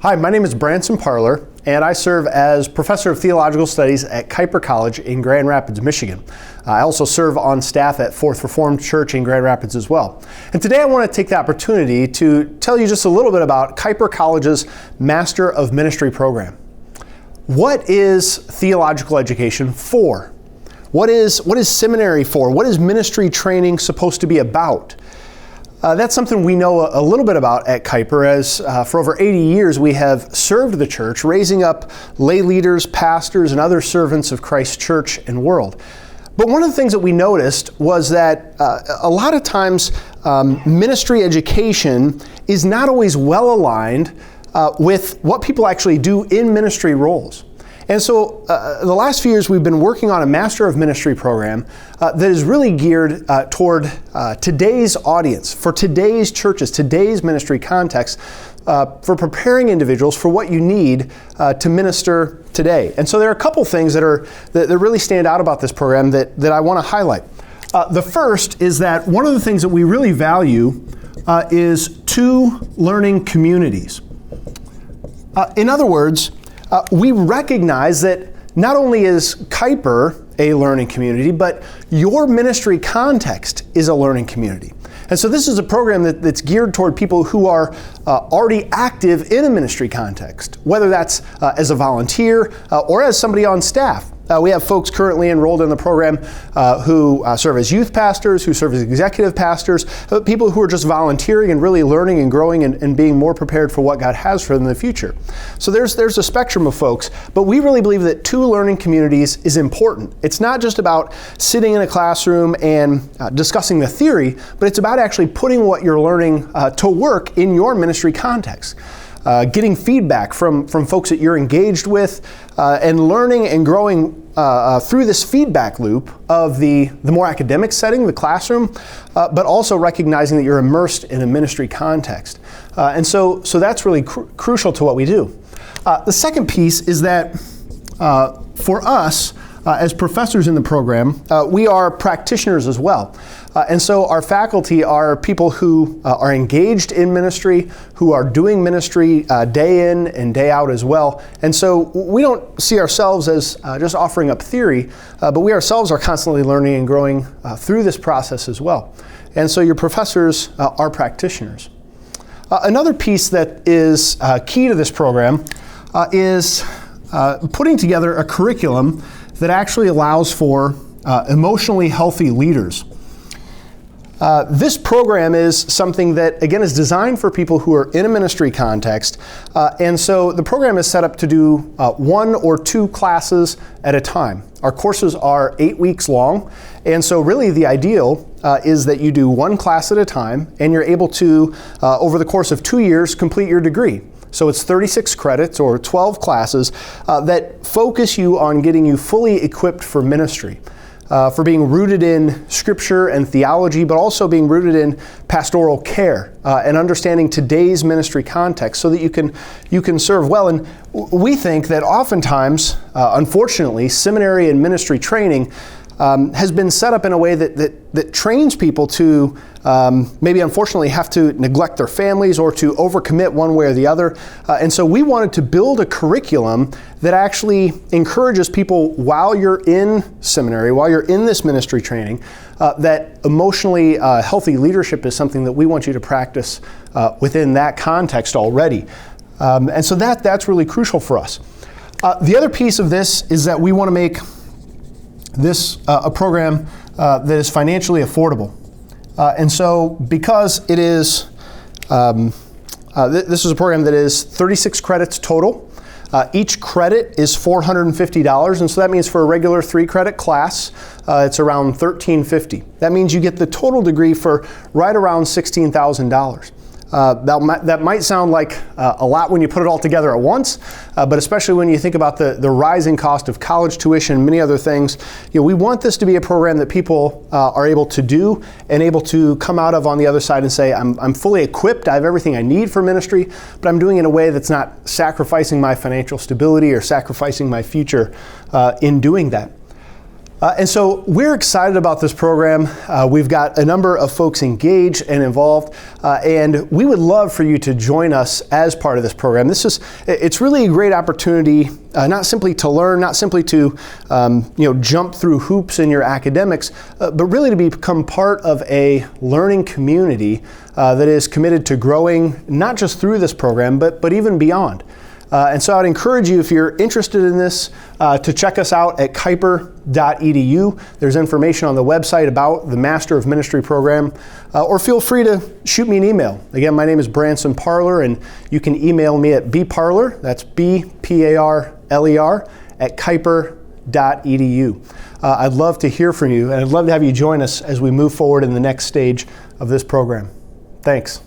Hi, my name is Branson Parler, and I serve as Professor of Theological Studies at Kuyper College in Grand Rapids, Michigan. I also serve on staff at Fourth Reformed Church in Grand Rapids as well. And today I want to take the opportunity to tell you just a little bit about Kuyper College's Master of Ministry program. What is theological education for? What is seminary for? What is ministry training supposed to be about? That's something we know a little bit about at Kuyper, as for over 80 years we have served the church, raising up lay leaders, pastors, and other servants of Christ's church and world. But one of the things that we noticed was that a lot of times ministry education is not always well aligned with what people actually do in ministry roles. And so the last few years we've been working on a Master of Ministry program that is really geared toward today's audience, for today's churches, today's ministry context, for preparing individuals for what you need to minister today. And so there are a couple things that really stand out about this program that I want to highlight. The first is that one of the things that we really value is two learning communities. In other words, we recognize that not only is Kuyper a learning community, but your ministry context is a learning community. And so this is a program that's geared toward people who are already active in a ministry context, whether that's as a volunteer or as somebody on staff. We have folks currently enrolled in the program who serve as youth pastors, who serve as executive pastors, people who are just volunteering and really learning and growing and being more prepared for what God has for them in the future. So there's a spectrum of folks, but we really believe that two learning communities is important. It's not just about sitting in a classroom and discussing the theory, but it's about actually putting what you're learning to work in your ministry context. Getting feedback from folks that you're engaged with, and learning and growing through this feedback loop of the more academic setting, the classroom, but also recognizing that you're immersed in a ministry context. And so that's really crucial to what we do. The second piece is that for us, as professors in the program, we are practitioners as well. And so our faculty are people who are engaged in ministry, who are doing ministry day in and day out as well. And so we don't see ourselves as just offering up theory, but we ourselves are constantly learning and growing through this process as well. And so your professors are practitioners. Another piece that is key to this program is putting together a curriculum that actually allows for emotionally healthy leaders. This program is something that, again, is designed for people who are in a ministry context. And so the program is set up to do 1 or 2 classes at a time. Our courses are 8 weeks long. And so really the ideal is that you do 1 class at a time, and you're able to, over the course of 2 years, complete your degree. So it's 36 credits or 12 classes that focus you on getting you fully equipped for ministry, for being rooted in scripture and theology, but also being rooted in pastoral care and understanding today's ministry context so that you can serve well. And we think that oftentimes, unfortunately, seminary and ministry training has been set up in a way that trains people to maybe unfortunately have to neglect their families or to overcommit one way or the other. And so we wanted to build a curriculum that actually encourages people while you're in seminary, while you're in this ministry training, that emotionally healthy leadership is something that we want you to practice within that context already. And so that's really crucial for us. The other piece of this is that we want to make this a program that is financially affordable. And so because it is, this is a program that is 36 credits total. Each credit is $450, and so that means for a regular 3-credit class, it's around $1,350. That means you get the total degree for right around $16,000. That might sound like a lot when you put it all together at once, but especially when you think about the rising cost of college tuition and many other things, we want this to be a program that people are able to do and able to come out of on the other side and say, I'm fully equipped, I have everything I need for ministry, but I'm doing it in a way that's not sacrificing my financial stability or sacrificing my future in doing that. And so we're excited about this program. We've got a number of folks engaged and involved, and we would love for you to join us as part of this program. It's really a great opportunity, not simply to learn, not simply to jump through hoops in your academics, but really to become part of a learning community that is committed to growing not just through this program, but even beyond. And so I'd encourage you, if you're interested in this, to check us out at kuyper.edu. There's information on the website about the Master of Ministry program, or feel free to shoot me an email. Again, my name is Branson Parler, and you can email me at bparler, that's B-P-A-R-L-E-R, at kuyper.edu. I'd love to hear from you, and I'd love to have you join us as we move forward in the next stage of this program. Thanks.